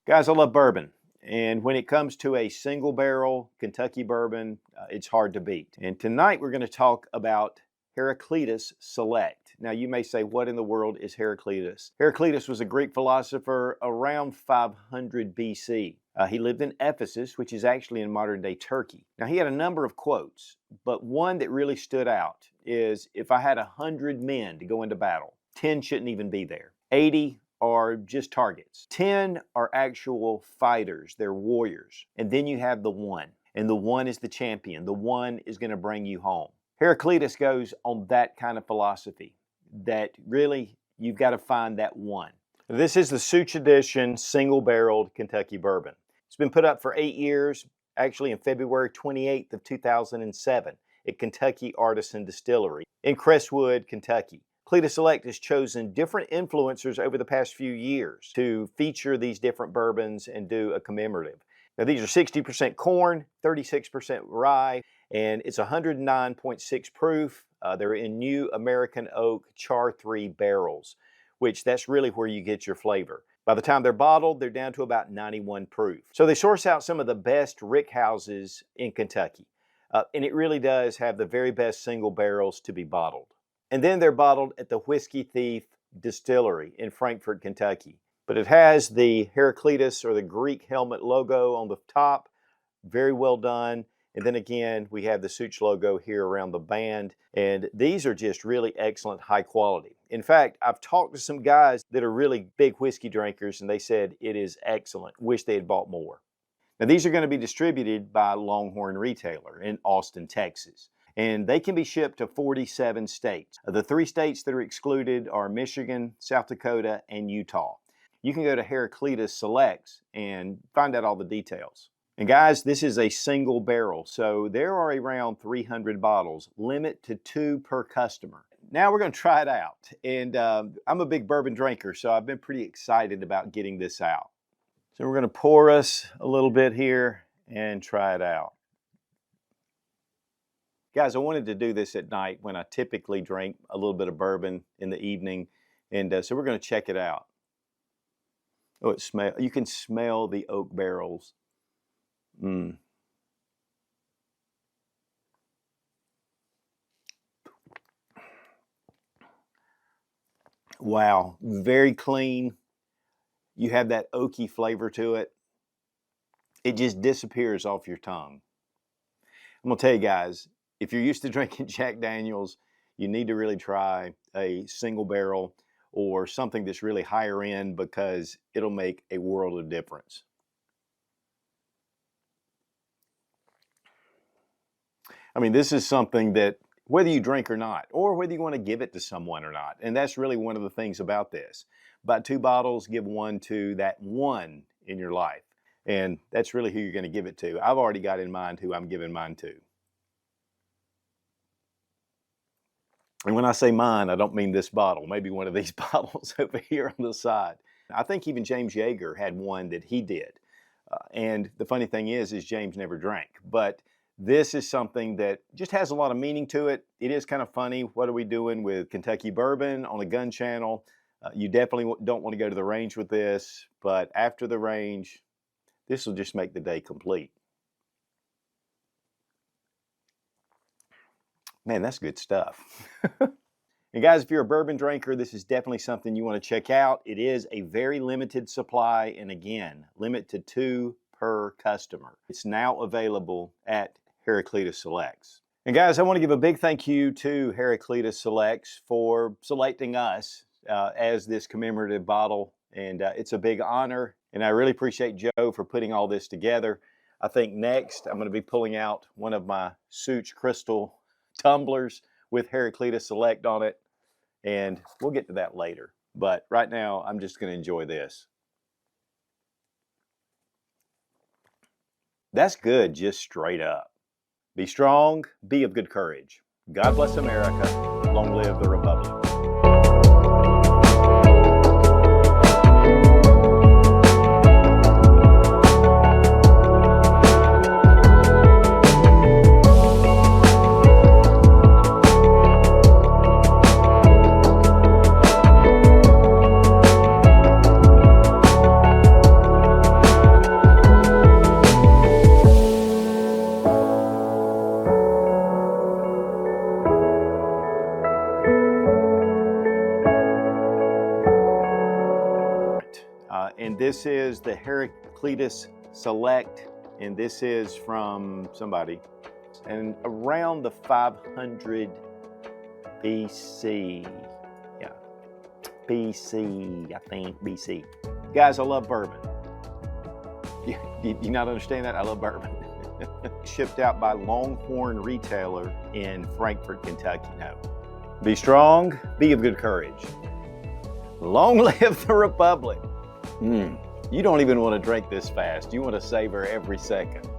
Guys, I love bourbon. And when it comes to a single barrel Kentucky bourbon, it's hard to beat. And tonight we're going to talk about Heraclitus Select. Now you may say, what in the world is Heraclitus? Heraclitus was a Greek philosopher around 500 BC. He lived in Ephesus, which is actually in modern day Turkey. Now he had a number of quotes, but one that really stood out is, if I had 100 men to go into battle, 10 shouldn't even be there. 80 are just targets. 10 are actual fighters, they're warriors. And then you have the one, and the one is the champion. The one is going to bring you home. Heraclitus goes on that kind of philosophy, that really you've got to find that one. This is the Such Edition single-barreled Kentucky bourbon. It's been put up for 8 years, actually in February 28th of 2007 at Kentucky Artisan Distillery in Crestwood, Kentucky. Heraclitus Select has chosen different influencers over the past few years to feature these different bourbons and do a commemorative. Now these are 60% corn, 36% rye, and it's 109.6 proof. They're in new American oak char 3 barrels, which that's really where you get your flavor. By the time they're bottled, they're down to about 91 proof. So they source out some of the best rick houses in Kentucky. And it really does have the very best single barrels to be bottled. And then they're bottled at the Whiskey Thief Distillery in Frankfort, Kentucky. But it has the Heraclitus, or the Greek helmet logo on the top. Very well done. And then again, we have the Such logo here around the band. And these are just really excellent, high quality. In fact, I've talked to some guys that are really big whiskey drinkers, and they said it is excellent. Wish they had bought more. Now these are going to be distributed by Longhorn Retailer in Austin, Texas. And they can be shipped to 47 states. The 3 states that are excluded are Michigan, South Dakota, and Utah. You can go to Heraclitus Selects and find out all the details. And guys, this is a single barrel, so there are around 300 bottles, limit to 2 per customer. Now we're going to try it out. And I'm a big bourbon drinker, so I've been pretty excited about getting this out. So we're going to pour us a little bit here and try it out. Guys, I wanted to do this at night when I typically drink a little bit of bourbon in the evening, and so we're going to check it out. Oh, you can smell the oak barrels. Wow, very clean. You have that oaky flavor to it. It just disappears off your tongue. I'm going to tell you guys, if you're used to drinking Jack Daniels, you need to really try a single barrel or something that's really higher end, because it'll make a world of difference. I mean, this is something that whether you drink or not, or whether you want to give it to someone or not, and that's really one of the things about this. About 2 bottles, give one to that one in your life. And that's really who you're going to give it to. I've already got in mind who I'm giving mine to. And when I say mine, I don't mean this bottle, maybe one of these bottles over here on the side. I think even James Yeager had one that he did. And the funny thing is James never drank. But this is something that just has a lot of meaning to it. It is kind of funny. What are we doing with Kentucky bourbon on a gun channel? You definitely don't want to go to the range with this. But after the range, this will just make the day complete. Man, that's good stuff. And guys, if you're a bourbon drinker, this is definitely something you want to check out. It is a very limited supply, and again, limit to 2 per customer. It's now available at Heraclitus Selects. And guys, I want to give a big thank you to Heraclitus Selects for selecting us as this commemorative bottle. And it's a big honor, and I really appreciate Joe for putting all this together. I think next I'm going to be pulling out one of my Such crystal tumblers with Heraclitus Select on it, and we'll get to that later. But right now, I'm just going to enjoy this. That's good, just straight up. Be strong, be of good courage. God bless America. Long live the Republic. And this is the Heraclitus Select, and this is from somebody. And around the 500 BC. Yeah, BC, I think, BC. Guys, I love bourbon. You not understand that? I love bourbon. Shipped out by Longhorn Retailer in Frankfort, Kentucky. No. Be strong, be of good courage. Long live the Republic. You don't even want to drink this fast. You want to savor every second.